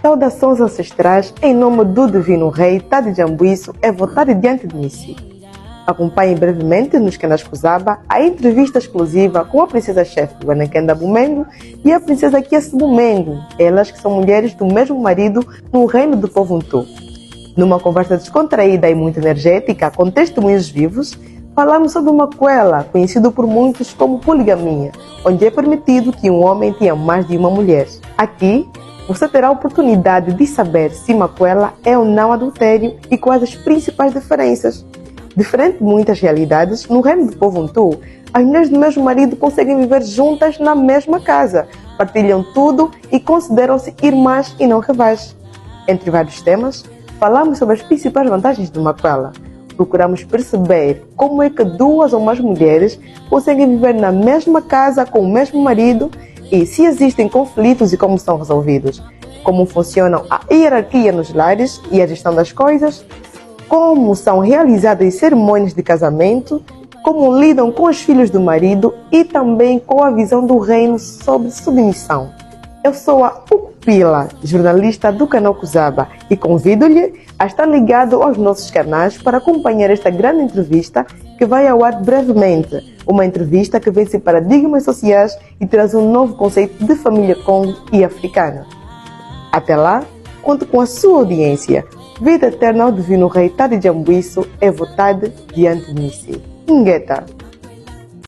Saudações ancestrais em nome do Divino Rei Tade Jambuíço é votado diante de mim. Acompanhe brevemente nos canais Kuzaba a entrevista exclusiva com a princesa-chefe Guanakenda Bumengo e a princesa Kiesi Bumengo, elas que são mulheres do mesmo marido no reino do povo Untu. Numa conversa descontraída e muito energética com testemunhos vivos, falamos sobre uma macuela, conhecido por muitos como poligamia, onde é permitido que um homem tenha mais de uma mulher. Aqui, você terá a oportunidade de saber se macuela é ou não adultério e quais as principais diferenças. Diferente de muitas realidades, no reino do povo Untu, as mulheres do mesmo marido conseguem viver juntas na mesma casa, partilham tudo e consideram-se irmãs e não rivais. Entre vários temas, falamos sobre as principais vantagens de macuela. Procuramos perceber como é que duas ou mais mulheres conseguem viver na mesma casa com o mesmo marido e se existem conflitos e como são resolvidos, como funcionam a hierarquia nos lares e a gestão das coisas, como são realizadas as cerimônias de casamento, como lidam com os filhos do marido e também com a visão do reino sobre submissão. Eu sou a Pila, jornalista do canal Kuzaba, e convido-lhe a estar ligado aos nossos canais para acompanhar esta grande entrevista que vai ao ar brevemente. Uma entrevista que vence paradigmas sociais e traz um novo conceito de família Congo e africana. Até lá, conto com a sua audiência. Vida eterna ao Divino Rei Tade Jambuíço é votada diante de mim. Ngueta.